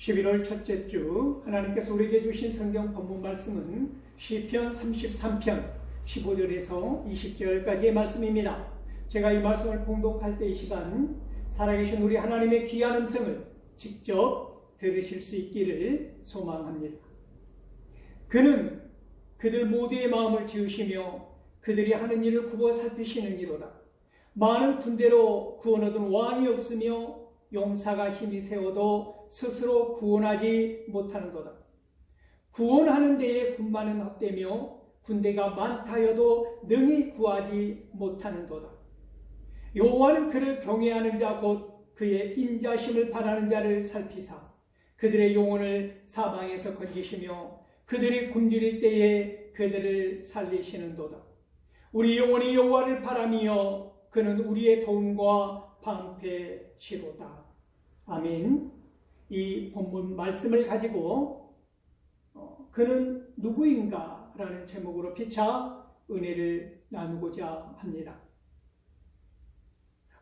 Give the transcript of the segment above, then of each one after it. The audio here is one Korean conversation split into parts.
11월 첫째 주 하나님께서 우리에게 주신 성경 본문 말씀은 시편 33편 15절에서 20절까지의 말씀입니다. 제가 이 말씀을 봉독할 때 이 시간 살아계신 우리 하나님의 귀한 음성을 직접 들으실 수 있기를 소망합니다. 그는 그들 모두의 마음을 지으시며 그들이 하는 일을 굽어 살피시는 이로다. 많은 군대로 구원 얻은 왕이 없으며 용사가 힘이 세워도 스스로 구원하지 못하는도다. 구원하는 데에 군마는 헛되며 군대가 많다여도 능히 구하지 못하는도다. 여호와는 그를 경외하는 자 곧 그의 인자심을 바라는 자를 살피사 그들의 영혼을 사방에서 건지시며 그들이 굶주릴 때에 그들을 살리시는도다. 우리 영혼이 여호와를 바라며 그는 우리의 도움과 방패시로다. 아멘. 이 본문 말씀을 가지고 그는 누구인가 라는 제목으로 피차 은혜를 나누고자 합니다.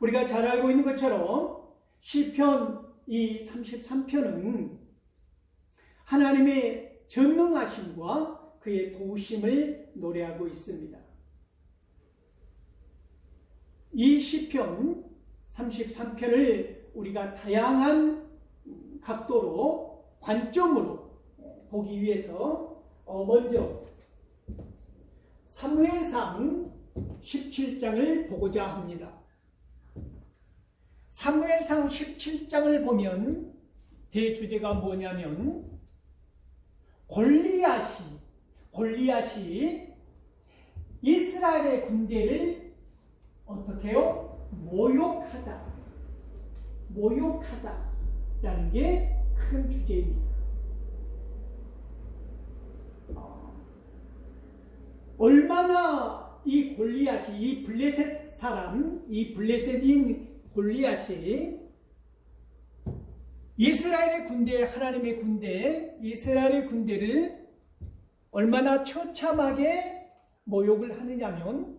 우리가 잘 알고 있는 것처럼 시편 이 33편은 하나님의 전능하심과 그의 도우심을 노래하고 있습니다. 이 시편 33편을 우리가 다양한 각도로 관점으로 보기 위해서 먼저 사무엘상 17장을 보고자 합니다. 사무엘상 17장을 보면 대주제가 뭐냐면 골리앗이 이스라엘의 군대를 어떻게 해요? 모욕하다라는 게 큰 주제입니다. 얼마나 이 골리앗이 이 블레셋 사람, 이 블레셋인 골리앗이 이스라엘의 군대, 하나님의 군대, 이스라엘의 군대를 얼마나 처참하게 모욕을 하느냐면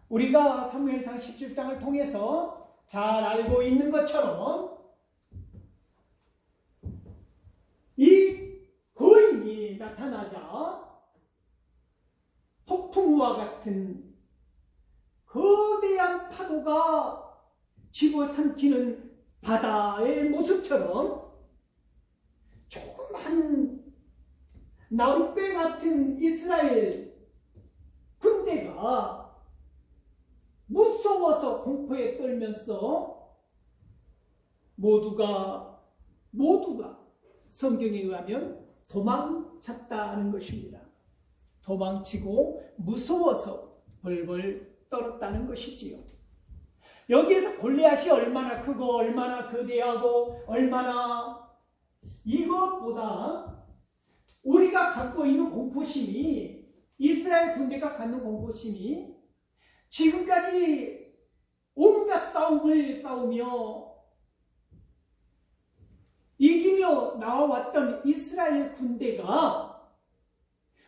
우리가 사무엘상 17장을 통해서 잘 알고 있는 것처럼 이 거인이 나타나자 폭풍우와 같은 거대한 파도가 집어삼키는 바다의 모습처럼 조그만 나룻배 같은 이스라엘 군대가 무서워서 공포에 떨면서 모두가 성경에 의하면 도망쳤다는 것입니다. 도망치고 무서워서 벌벌 떨었다는 것이지요. 여기에서 골리앗이 얼마나 크고 얼마나 거대하고 얼마나 이것보다 우리가 갖고 있는 공포심이 이스라엘 군대가 갖는 공포심이 지금까지 온갖 싸움을 싸우며 이기며 나와왔던 이스라엘 군대가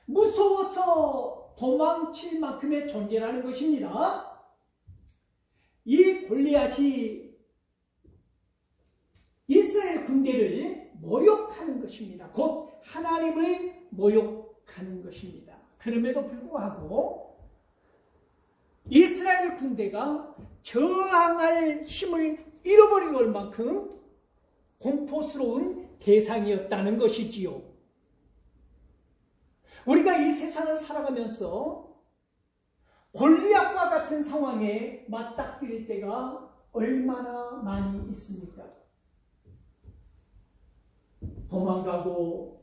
무서워서 도망칠 만큼의 존재라는 것입니다. 이 골리앗이 이스라엘 군대를 모욕하는 것입니다. 곧 하나님을 모욕하는 것입니다. 그럼에도 불구하고 이스라엘 군대가 저항할 힘을 잃어버리고 올 만큼 공포스러운 대상이었다는 것이지요. 우리가 이 세상을 살아가면서 골리앗과 같은 상황에 맞닥뜨릴 때가 얼마나 많이 있습니까? 도망가고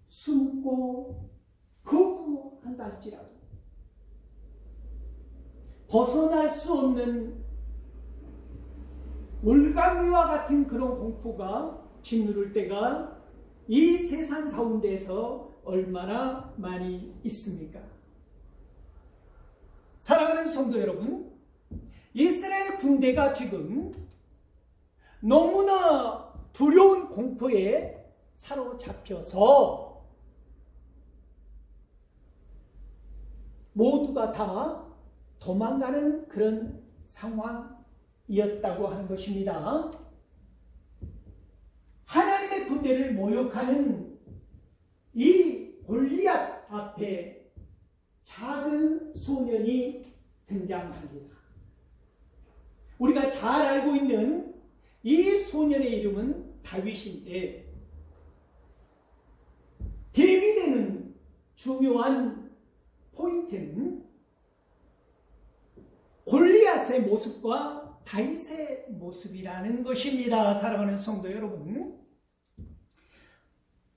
숨고 거부한다 할지라도 벗어날 수 없는 올가미와 같은 그런 공포가 짓누를 때가 이 세상 가운데서 얼마나 많이 있습니까? 사랑하는 성도 여러분, 이스라엘 군대가 지금 너무나 두려운 공포에 사로잡혀서 모두가 다 도망가는 그런 상황이었다고 하는 것입니다. 하나님의 군대를 모욕하는 이 골리앗 앞에 작은 소년이 등장합니다. 우리가 잘 알고 있는 이 소년의 이름은 다윗인데, 대비되는 중요한 포인트는 골리앗의 모습과 다윗의 모습이라는 것입니다. 사랑하는 성도 여러분,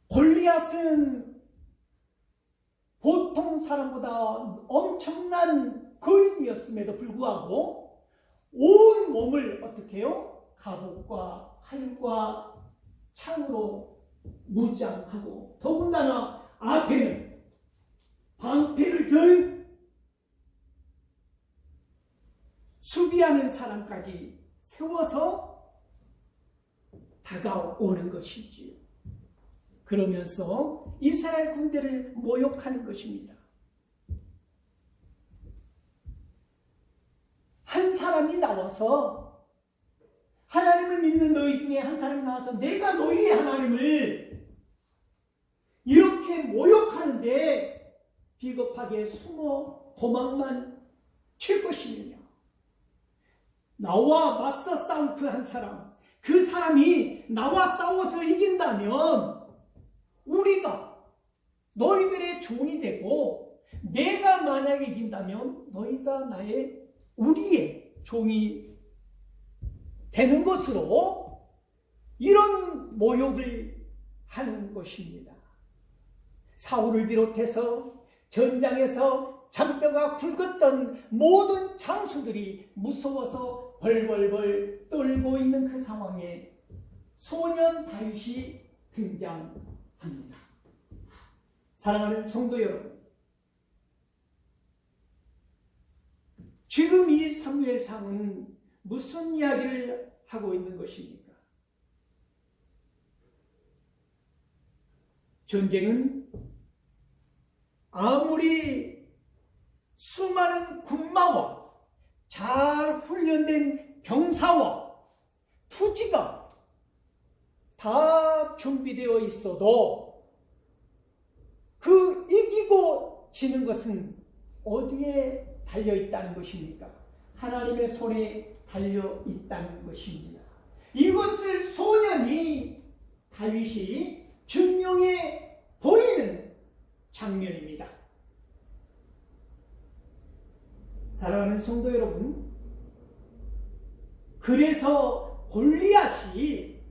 골리앗은 보통 사람보다 엄청난 거인이었음에도 불구하고 온 몸을 어떻게 해요? 갑옷과 활과 창으로 무장하고, 더군다나 앞에는 방패를 든 수비하는 사람까지 세워서 다가오는 것이지요. 그러면서 이스라엘 군대를 모욕하는 것입니다. 한 사람이 나와서, 하나님을 믿는 너희 중에 한 사람이 나와서 내가 너희의 하나님을 이렇게 모욕하는데 비겁하게 숨어 도망만 칠 것이느냐? 나와 맞서 싸울 그 한 사람, 그 사람이 나와 싸워서 이긴다면 우리가 너희들의 종이 되고, 내가 만약에 이긴다면 너희가 우리의 종이 되는 것으로 이런 모욕을 하는 것입니다. 사울을 비롯해서 전장에서 잔뼈가 굵었던 모든 장수들이 무서워서 벌벌벌 떨고 있는 그 상황에 소년 다윗이 등장합니다. 사랑하는 성도 여러분, 지금 이 사무엘상은 무슨 이야기를 하고 있는 것입니까? 전쟁은 아무리 수많은 군마와 잘 훈련된 병사와 투지가 다 준비되어 있어도 그 이기고 지는 것은 어디에 달려있다는 것입니까? 하나님의 손에 달려있다는 것입니다. 이것을 소년이 다윗이 증명해 보이는 장면입니다. 사랑하는 성도 여러분, 그래서 골리앗이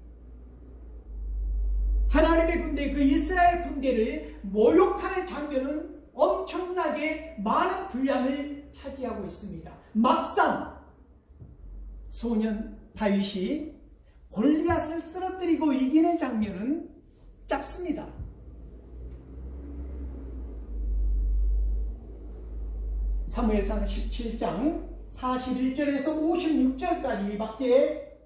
하나님의 군대, 그 이스라엘 군대를 모욕하는 장면은 엄청나게 많은 분량을 차지하고 있습니다. 막상 소년 다윗이 골리앗을 쓰러뜨리고 이기는 장면은 짧습니다. 사무엘상 17장 41절에서 56절까지 밖에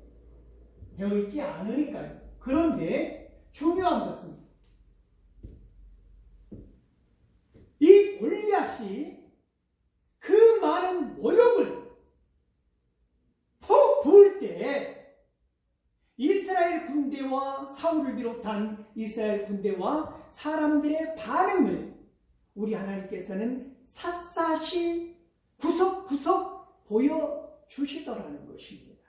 되어 있지 않으니까요. 그런데 중요한 것은 이 골리앗이 그 많은 모욕을 퍼부을 때 이스라엘 군대와 사울을 비롯한 이스라엘 군대와 사람들의 반응을 우리 하나님께서는 샅샅이 구석구석 보여주시더라는 것입니다.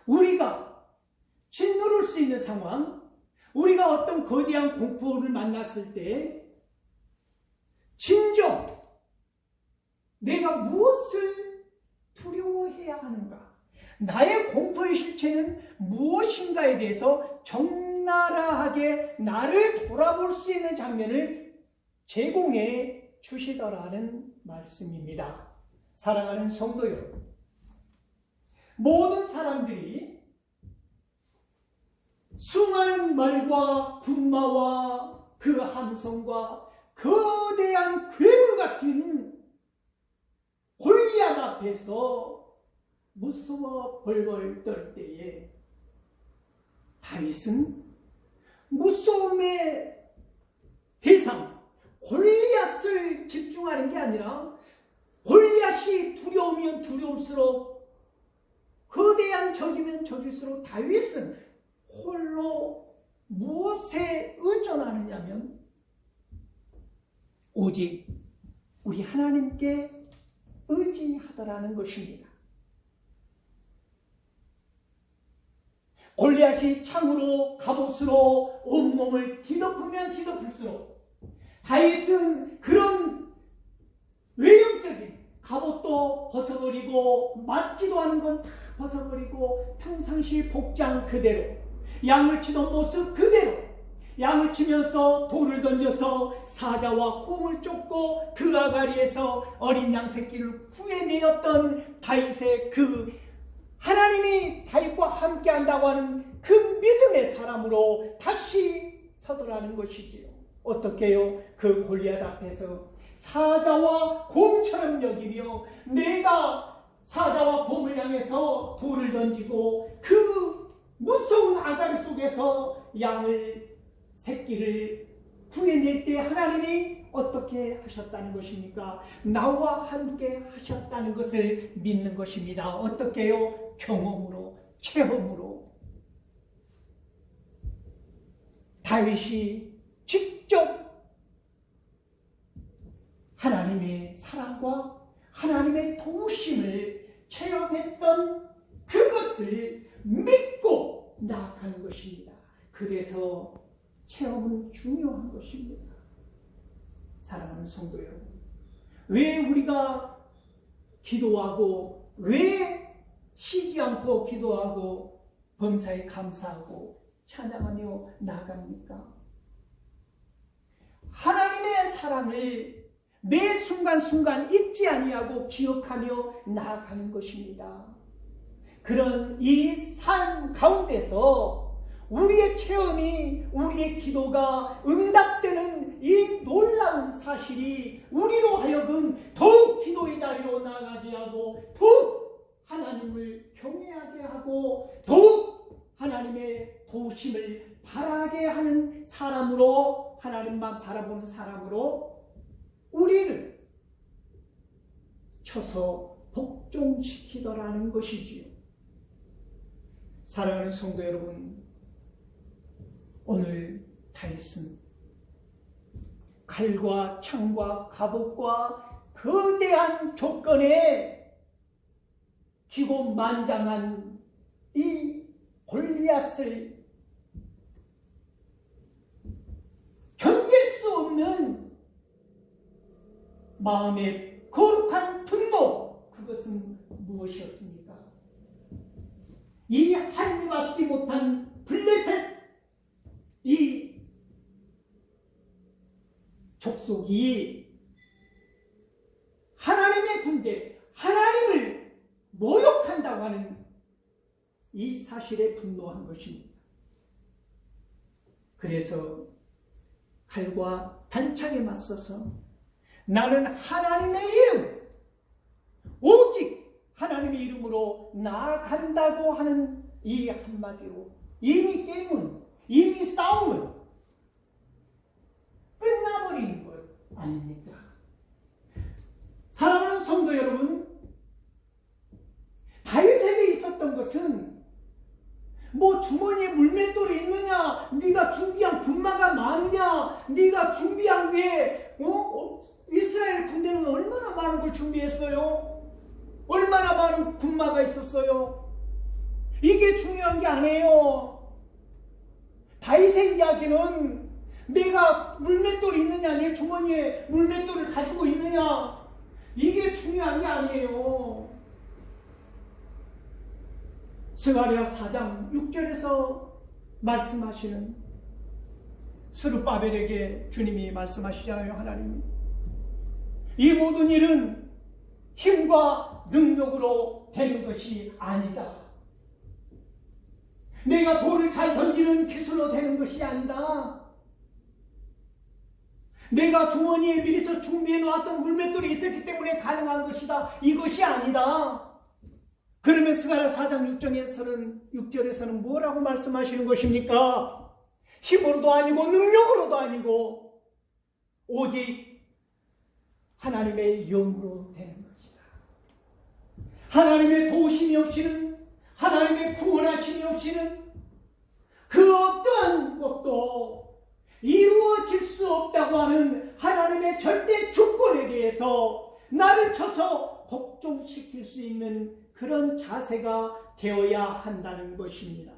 우리가 짓누를 수 있는 상황, 우리가 어떤 거대한 공포를 만났을 때 진정 내가 무엇을 두려워해야 하는가, 나의 공포의 실체는 무엇인가에 대해서 적나라하게 나를 돌아볼 수 있는 장면을 제공해 주시더라는 말씀입니다. 사랑하는 성도 여러분, 모든 사람들이 수많은 말과 군마와 그 함성과 거대한 괴물 같은 골리앗 앞에서 무서워 벌벌 떨 때에 다윗은 무서움의 대상 골리앗을 집중하는 게 아니라 골리앗이 두려우면 두려울수록, 거대한 적이면 적일수록 다윗은 홀로 무엇에 의존하느냐면 오직 우리 하나님께 의지하더라는 것입니다. 골리앗이 창으로 갑옷으로 온몸을 뒤덮으면 뒤덮을수록 다윗은 그런 외형적인 갑옷도 벗어버리고 맞지도 않은 건 다 벗어버리고 평상시 복장 그대로 양을 치던 모습 그대로 양을 치면서 돌을 던져서 사자와 곰을 쫓고 그 아가리에서 어린 양 새끼를 구해내었던 다윗의 그 하나님이 다윗과 함께 한다고 하는 그 믿음의 사람으로 다시 서더라는 것이지요. 어떻게요? 그 골리앗 앞에서 사자와 곰처럼 여기며 내가 사자와 곰을 향해서 돌을 던지고 그 무서운 아가리 속에서 양을 새끼를 구해낼 때 하나님이 어떻게 하셨다는 것입니까? 나와 함께 하셨다는 것을 믿는 것입니다. 어떻게요? 경험으로, 체험으로. 다윗이 직접 하나님의 사랑과 하나님의 도우심을 체험했던 그것을 믿고 나아가는 것입니다. 그래서 체험은 중요한 것입니다. 사랑하는 성도 여러분, 왜 우리가 기도하고 왜 쉬지 않고 기도하고 범사에 감사하고 찬양하며 나아갑니까? 하나님의 사랑을 매 순간순간 잊지 아니하고 기억하며 나아가는 것입니다. 그런 이 삶 가운데서 우리의 체험이, 우리의 기도가 응답되는 이 놀라운 사실이 우리로 하여금 더욱 기도의 자리로 나아가게 하고 더욱 하나님을 경외하게 하고 더욱 하나님의 도우심을 바라게 하는 사람으로, 하나님만 바라보는 사람으로 우리를 쳐서 복종시키더라는 것이지요. 사랑하는 성도 여러분, 오늘 다윗은 칼과 창과 갑옷과 거대한 조건에 기고만장한 이 골리앗을 견딜 수 없는 마음의 거룩한 분노, 그것은 무엇이었습니까? 이 한입받지 못한 블레셋 이 족속이 하나님의 군대, 하나님을 모욕한다고 하는 이 사실에 분노한 것입니다. 그래서 칼과 단창에 맞서서 나는 하나님의 이름, 오직 하나님의 이름으로 나아간다고 하는 이 한마디로 이미 게임은, 이미 싸움은 끝나버리는 것 아닙니까? 사랑하는 성도 여러분, 다윗에게 있었던 것은 뭐 주머니에 물맷돌이 있느냐, 네가 준비한 군마가 많으냐, 네가 준비한 게 이스라엘 군대는 얼마나 많은 걸 준비했어요? 얼마나 많은 군마가 있었어요? 이게 중요한 게 아니에요. 다윗의 이야기는 내가 물맷돌이 있느냐, 내 주머니에 물맷돌을 가지고 있느냐, 이게 중요한 게 아니에요. 스가랴 4장 6절에서 말씀하시는 스룹바벨에게 주님이 말씀하시잖아요. 하나님이 이 모든 일은 힘과 능력으로 되는 것이 아니다. 내가 돌을 잘 던지는 기술로 되는 것이 아니다. 내가 주머니에 미리서 준비해 놓았던 물맷돌이 있었기 때문에 가능한 것이다. 이것이 아니다. 그러면 스가랴 4장 6절에서는 뭐라고 말씀하시는 것입니까? 힘으로도 아니고 능력으로도 아니고 오직 하나님의 영으로 되는 것이다. 하나님의 도우심이 없이는, 하나님의 구원하심이 없이는, 그 어떠한 것도 이루어질 수 없다고 하는 하나님의 절대 주권에 대해서 나를 쳐서 복종시킬 수 있는 그런 자세가 되어야 한다는 것입니다.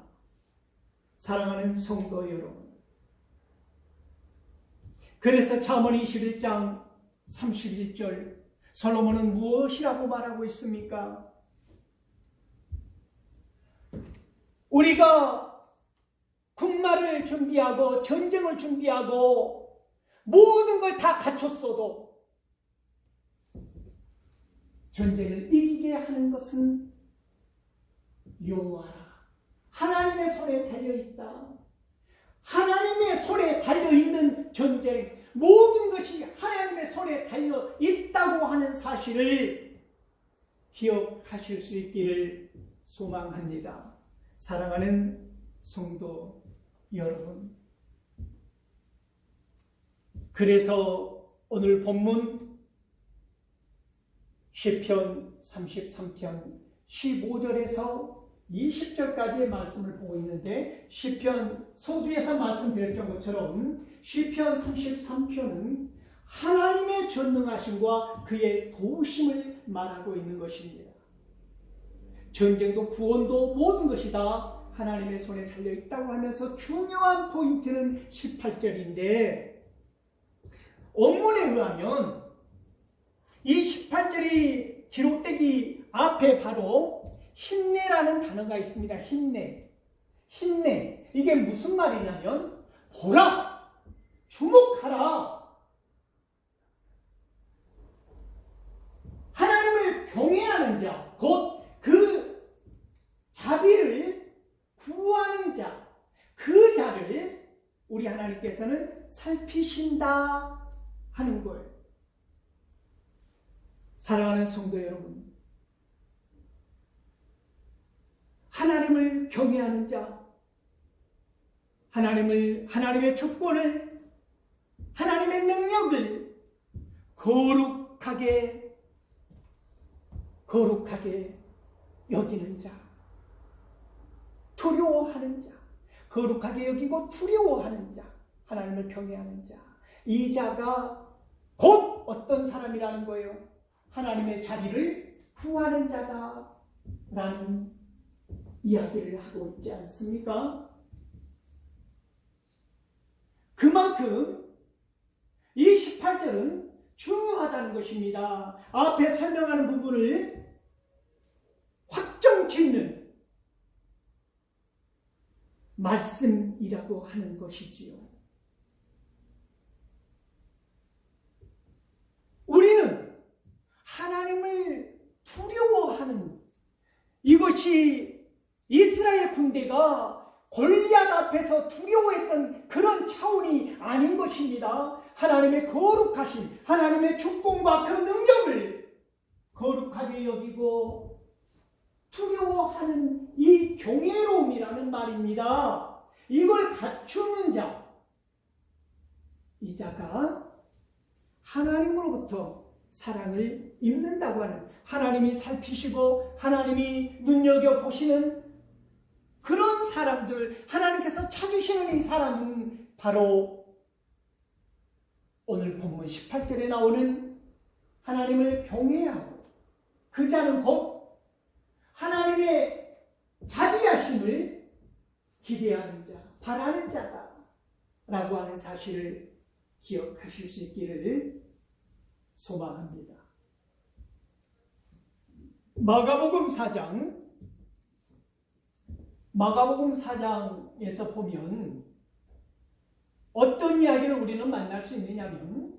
사랑하는 성도 여러분, 그래서 잠언 21장 31절 솔로몬은 무엇이라고 말하고 있습니까? 우리가 군마를 준비하고 전쟁을 준비하고 모든 걸 다 갖췄어도 전쟁을 이기게 하는 것은 여호와라. 하나님의 손에 달려있다. 하나님의 손에 달려있는 전쟁, 모든 것이 하나님의 손에 달려있다고 하는 사실을 기억하실 수 있기를 소망합니다. 사랑하는 성도 여러분, 그래서 오늘 본문 시편 33편 15절에서 20절까지의 말씀을 보고 있는데, 시편 서두에서 말씀드렸던 것처럼 시편 33편은 하나님의 전능하심과 그의 도우심을 말하고 있는 것입니다. 전쟁도 구원도 모든 것이 다 하나님의 손에 달려있다고 하면서 중요한 포인트는 18절인데, 원문에 의하면 이 18절이 기록되기 앞에 바로 힘내라는 단어가 있습니다. 힘내. 이게 무슨 말이냐면, 보라! 주목하라! 하나님을 경외하는 자, 곧 그 자비를 구하는 자, 그 자를 우리 하나님께서는 살피신다 하는 거예요. 사랑하는 성도 여러분, 하나님을 경외하는 자, 하나님의 주권을, 하나님의 능력을 거룩하게 여기는 자, 두려워하는 자, 거룩하게 여기고 두려워하는 자, 하나님을 경외하는 자, 이 자가 곧 어떤 사람이라는 거예요? 하나님의 자비를 구하는 자다라는 이야기를 하고 있지 않습니까? 그만큼 이 18절은 중요하다는 것입니다. 앞에 설명하는 부분을 확정짓는 말씀이라고 하는 것이지요. 우리는 하나님을 두려워하는, 이것이 이스라엘 군대가 골리앗 앞에서 두려워했던 그런 차원이 아닌 것입니다. 하나님의 거룩하신, 하나님의 주권과 그 능력을 거룩하게 여기고 두려워하는 이 경외로움이라는 말입니다. 이걸 갖추는 자, 이 자가 하나님으로부터 사랑을 입는다고 하는, 하나님이 살피시고 하나님이 눈여겨보시는 그런 사람들, 하나님께서 찾으시는 이 사람은 바로 오늘 본문 18절에 나오는 하나님을 경외하고, 그 자는 곧 하나님의 자비하심을 기대하는 자, 바라는 자다 라고 하는 사실을 기억하실 수 있기를 소망합니다. 마가복음 4장에서 보면 어떤 이야기를 우리는 만날 수 있느냐면,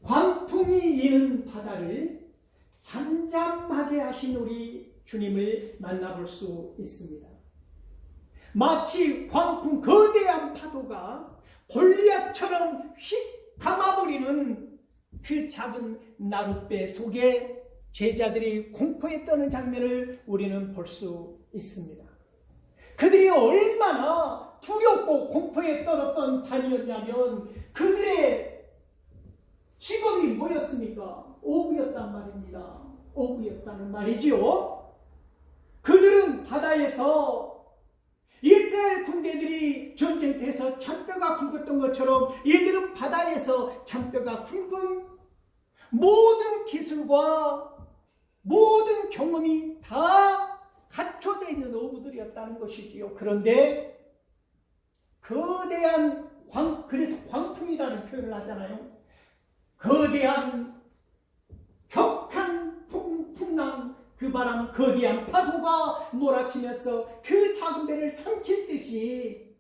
광풍이 이는 바다를 잠잠하게 하신 우리 주님을 만나볼 수 있습니다. 마치 광풍, 거대한 파도가 골리앗처럼 휙 감아버리는 그 작은 나룻배 속에 제자들이 공포에 떠는 장면을 우리는 볼 수 있습니다. 그들이 얼마나 두렵고 공포에 떨었던 단이었냐면, 그들의 직업이 뭐였습니까? 어부였단 말입니다. 어부였다는 말이지요. 그들은 바다에서 이스라엘 군대들이 전쟁터에서 잔뼈가 굵었던 것처럼 얘들은 바다에서 잔뼈가 굵은 모든 기술과 모든 경험이 다 갖춰져 있는 어부들이었다는 것이지요. 그런데 거대한 그래서 광풍이라는 표현을 하잖아요. 거대한 격한 풍랑, 그 바람, 거대한 파도가 몰아치면서 그 작은 배를 삼킬 듯이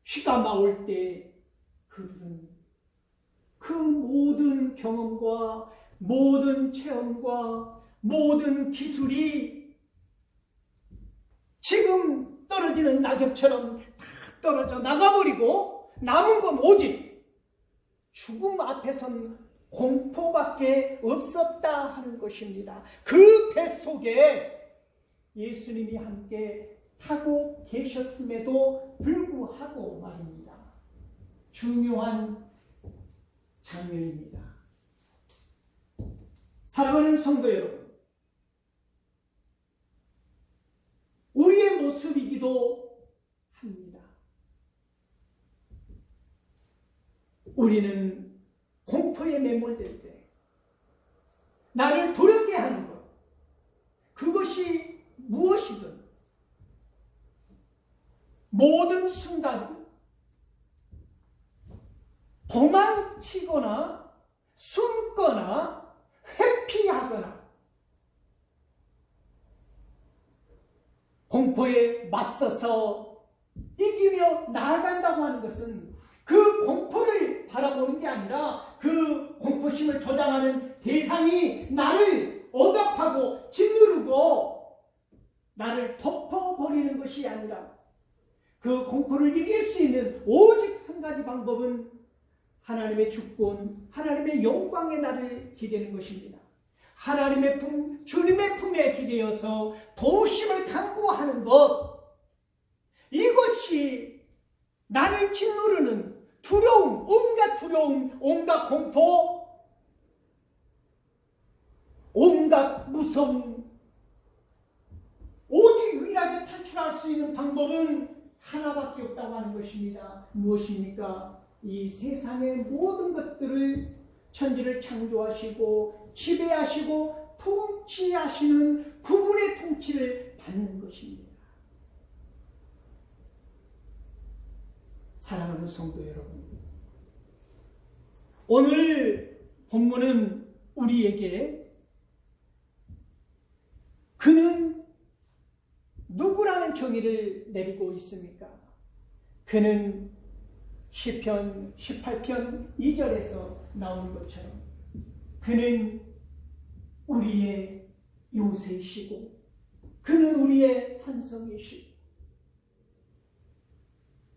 휘가 나올 때 그들은 그 모든 경험과 모든 체험과 모든 기술이 지금 떨어지는 낙엽처럼 다 떨어져 나가버리고 남은 건 오직 죽음 앞에선 공포밖에 없었다 하는 것입니다. 그 배 속에 예수님이 함께 타고 계셨음에도 불구하고 말입니다. 중요한 장면입니다. 사랑하는 성도 여러분, 우리의 모습이기도 합니다. 우리는 공포에 매몰될 때 나를 두렵게 하는 것, 그것이 무엇이든 모든 순간 도망치거나 숨거나 회피하거나 공포에 맞서서 이기며 나아간다고 하는 것은 그 공포를 바라보는 게 아니라 그 공포심을 조장하는 대상이 나를 억압하고 짓누르고 나를 덮어버리는 것이 아니라 그 공포를 이길 수 있는 오직 한 가지 방법은 하나님의 주권, 하나님의 영광의 날을 기대는 것입니다. 하나님의 주님의 품에 기대어서 도심을 강구하는 것, 이것이 나를 짓누르는 두려움, 온갖 공포, 온갖 무서움, 오직 유일하게 탈출할 수 있는 방법은 하나밖에 없다고 하는 것입니다. 무엇입니까? 이 세상의 모든 것들을 천지를 창조하시고 지배하시고 통치하시는 그분의 통치를 받는 것입니다. 사랑하는 성도 여러분, 오늘 본문은 우리에게 그는 누구라는 정의를 내리고 있습니까? 그는 시편 18편 2절에서 나오는 것처럼 그는 우리의 요새이시고 그는 우리의 산성이시고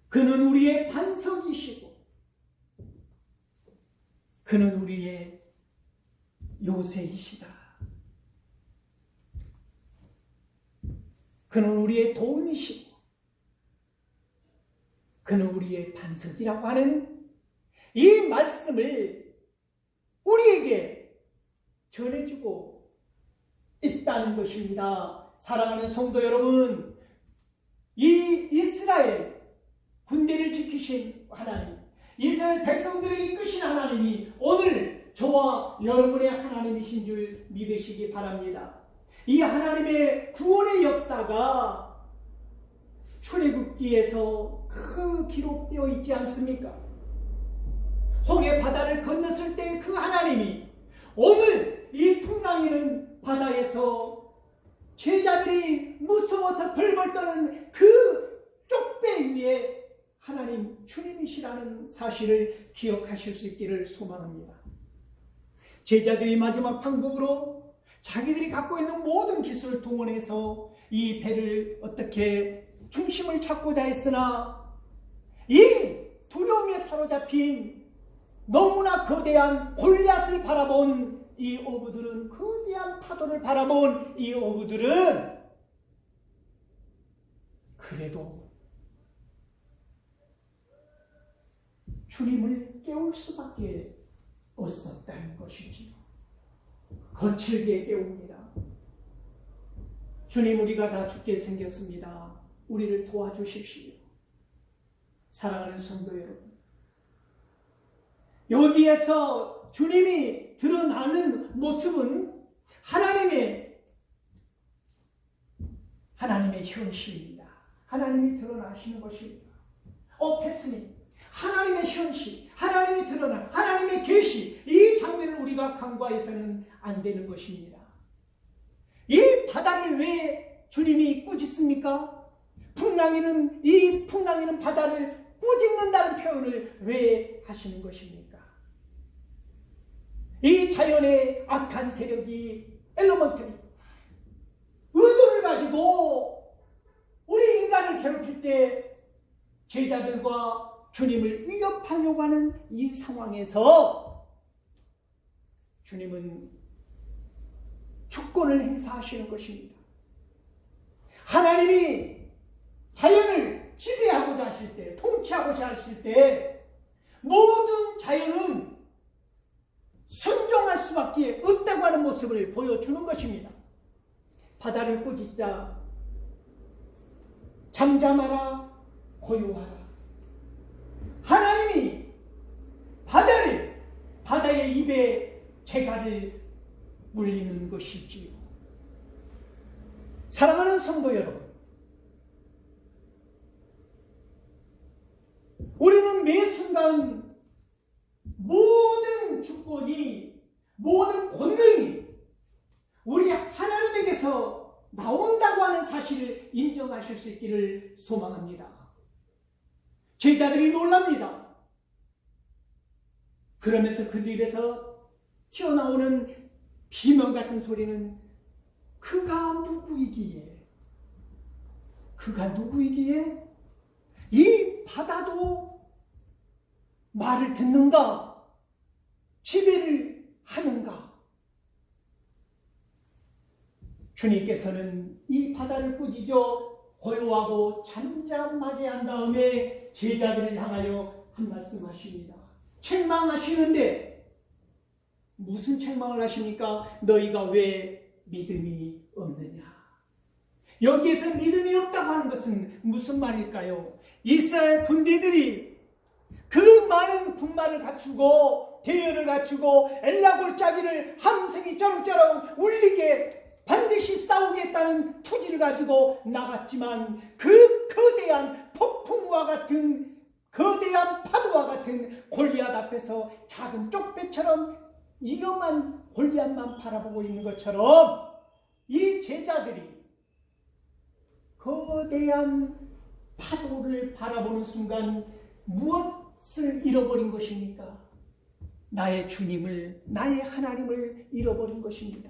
그는 우리의 반석이시고 그는 우리의 요새이시다. 그는 우리의 도움이시고 그는 우리의 반석이라고 하는 이 말씀을 우리에게 전해주고 있다는 것입니다. 사랑하는 성도 여러분, 이 이스라엘 군대를 지키신 하나님, 이스라엘 백성들을 이끄신 하나님이 오늘 저와 여러분의 하나님이신 줄 믿으시기 바랍니다. 이 하나님의 구원의 역사가 출애굽기에서 기록되어 있지 않습니까? 홍해 바다를 건넜을 때 그 하나님이 오늘 이 풍랑이는 바다에서 제자들이 무서워서 벌벌 떠는 그 쪽배 위에 하나님 주님이시라는 사실을 기억하실 수 있기를 소망합니다. 제자들이 마지막 방법으로 자기들이 갖고 있는 모든 기술을 동원해서 이 배를 어떻게 중심을 찾고자 했으나 이 두려움에 사로잡힌 너무나 거대한 골리앗을 바라본 이 어부들은, 거대한 파도를 바라본 이 어부들은 그래도 주님을 깨울 수밖에 없었다는 것이지요. 거칠게 깨웁니다. 주님, 우리가 다 죽게 생겼습니다. 우리를 도와주십시오. 사랑하는 성도 여러분, 여기에서 주님이 드러나는 모습은 하나님의 현실입니다. 하나님이 드러나시는 것입니다. 오페스니, 하나님의 현실, 하나님이 드러난 하나님의 계시, 이 장면을 우리가 간과해서는 안 되는 것입니다. 이 바다를 왜 주님이 꾸짖습니까? 이 풍랑이는 바다를 꾸짖는다는 표현을 왜 하시는 것입니까? 이 자연의 악한 세력이 엘로먼트리 의도를 가지고 우리 인간을 괴롭힐 때 제자들과 주님을 위협하려고 하는 이 상황에서 주님은 주권을 행사하시는 것입니다. 하나님이 자연을 지배하고자 하실 때, 통치하고자 하실 때 모든 자연은 순종할 수밖에 없다고 하는 모습을 보여주는 것입니다. 바다를 꾸짖자, 잠잠하라, 고요하라. 하나님이 바다의 입에 재갈을 물리는 것이지요. 사랑하는 성도 여러분, 우리는 매 순간 모든 주권이, 모든 권능이 우리 하나님에게서 나온다고 하는 사실을 인정하실 수 있기를 소망합니다. 제자들이 놀랍니다. 그러면서 그들 입에서 튀어나오는 비명 같은 소리는 그가 누구이기에 이 바다도 말을 듣는가? 지배를 하는가? 주님께서는 이 바다를 꾸짖어 고요하고 잠잠하게 한 다음에 제자들을 향하여 한 말씀 하십니다. 책망하시는데 무슨 책망을 하십니까? 너희가 왜 믿음이 없느냐? 여기에서 믿음이 없다고 하는 것은 무슨 말일까요? 이스라엘 군대들이 그 많은 군마를 갖추고 대열을 갖추고 엘라골짜기를 함성이 쩌렁쩌렁 울리게 반드시 싸우겠다는 투지를 가지고 나갔지만 그 거대한 폭풍과 같은 거대한 파도와 같은 골리앗 앞에서 작은 쪽배처럼 이것만 골리앗만 바라보고 있는 것처럼 이 제자들이 거대한 파도를 바라보는 순간 무엇을 잃어버린 것입니까? 나의 주님을, 나의 하나님을 잃어버린 것입니다.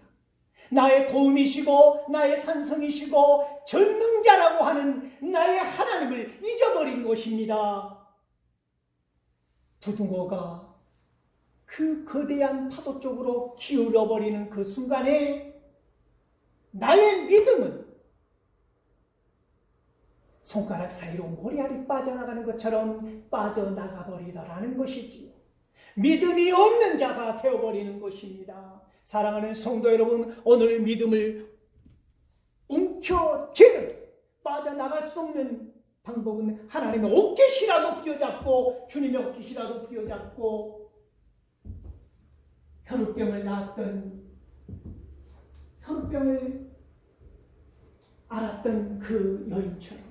나의 도움이시고 나의 산성이시고 전능자라고 하는 나의 하나님을 잊어버린 것입니다. 부등호가 그 거대한 파도 쪽으로 기울어버리는 그 순간에 나의 믿음은 손가락 사이로 모래알이 빠져나가는 것처럼 빠져나가버리더라는 것이지요. 믿음이 없는 자가 되어버리는 것입니다. 사랑하는 성도 여러분, 오늘 믿음을 움켜쥐는, 빠져나갈 수 없는 방법은 하나님의 옷깃이라도 부여잡고, 주님의 옷깃이라도 부여잡고, 혈우병을 앓았던 그 여인처럼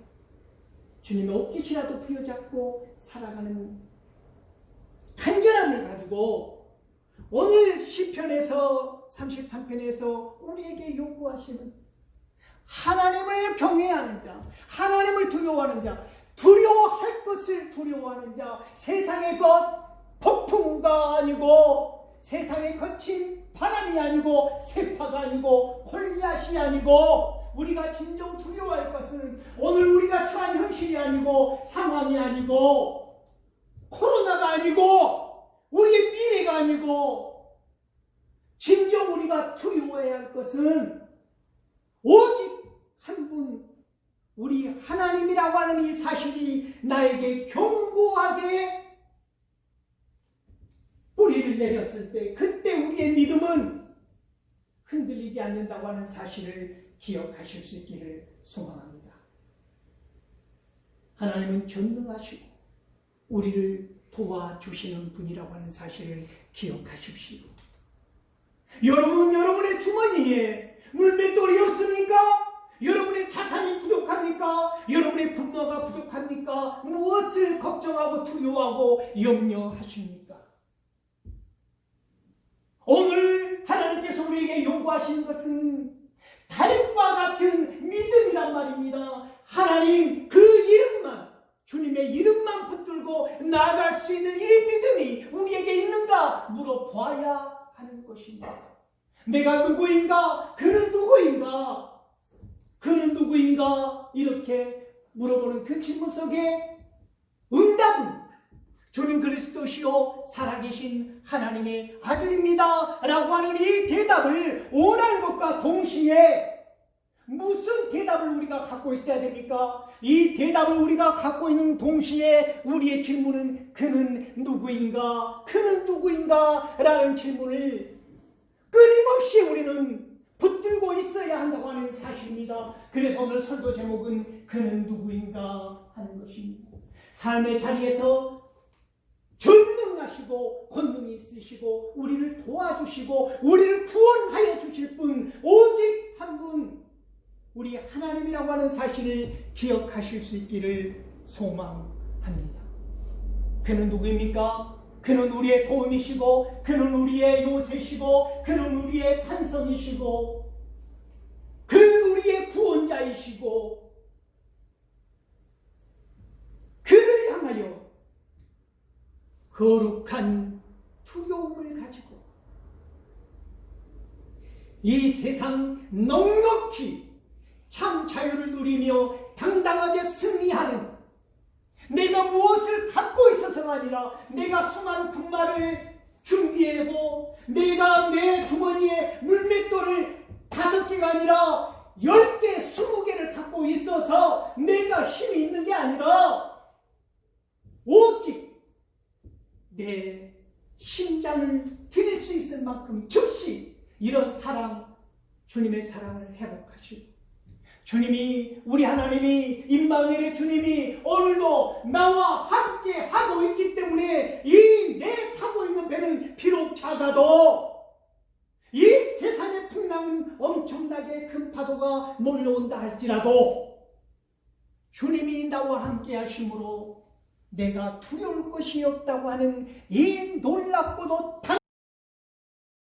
주님의 옷깃이라도 부여잡고 살아가는 간절함을 가지고 오늘 시편에서 33편에서 우리에게 요구하시는 하나님을 경외하는 자, 하나님을 두려워하는 자, 두려워할 것을 두려워하는 자, 세상의 것, 폭풍우가 아니고 세상의 거친 바람이 아니고 세파가 아니고 골리앗이 아니고 우리가 진정 두려워할 것은 오늘 우리가 처한 현실이 아니고 상황이 아니고 코로나가 아니고 우리의 미래가 아니고 진정 우리가 두려워해야 할 것은 오직 한 분, 우리 하나님이라고 하는 이 사실이 나에게 견고하게 뿌리를 내렸을 때 그때 우리의 믿음은 흔들리지 않는다고 하는 사실을 기억하실 수 있기를 소망합니다. 하나님은 전능하시고 우리를 도와주시는 분이라고 하는 사실을 기억하십시오. 여러분, 여러분의 주머니에 물맷돌이 없습니까? 여러분의 자산이 부족합니까? 여러분의 분노가 부족합니까? 무엇을 걱정하고 두려워하고 염려하십니까? 오늘 하나님께서 우리에게 요구하시는 것은 달과 같은 믿음이란 말입니다. 하나님 그 이름만, 주님의 이름만 붙들고 나아갈 수 있는 이 믿음이 우리에게 있는가 물어봐야 하는 것입니다. 내가 누구인가? 그는 누구인가? 그는 누구인가? 이렇게 물어보는 그 질문 속에 응답은 주님 그리스도시요 살아계신 하나님의 아들입니다 라고 하는 이 대답을 원하는 것과 동시에 무슨 대답을 우리가 갖고 있어야 됩니까? 이 대답을 우리가 갖고 있는 동시에 우리의 질문은 그는 누구인가? 그는 누구인가? 라는 질문을 끊임없이 우리는 붙들고 있어야 한다고 하는 사실입니다. 그래서 오늘 설교 제목은 그는 누구인가 하는 것입니다. 삶의 자리에서 전능하시고 권능이 있으시고 우리를 도와주시고 우리를 구원하여 주실 분 오직 한 분, 우리 하나님이라고 하는 사실을 기억하실 수 있기를 소망합니다. 그는 누구입니까? 그는 우리의 도움이시고 그는 우리의 요새시고 그는 우리의 산성이시고 그는 우리의 구원자이시고 그를 향하여 거룩한 두려움을 가지고 이 세상 넉넉히 참 자유를 누리며 당당하게 승리하는, 내가 무엇을 갖고 있어서가 아니라 내가 수많은 군마를 준비하고 내가 내 주머니에 물맷돌을 5개가 아니라 10개, 20개를 갖고 있어서 내가 힘이 있는 게 아니라 오직 내 심장을 드릴 수 있을 만큼 즉시 이런 사랑, 주님의 사랑을 회복하시고 주님이, 우리 하나님이, 임마누엘의 주님이 오늘도 나와 함께 하고 있기 때문에 이 내 타고 있는 배는 비록 작아도 이 세상의 풍랑은 엄청나게 큰 파도가 몰려온다 할지라도 주님이 나와 함께 하심으로 내가 두려울 것이 없다고 하는 이 놀랍고도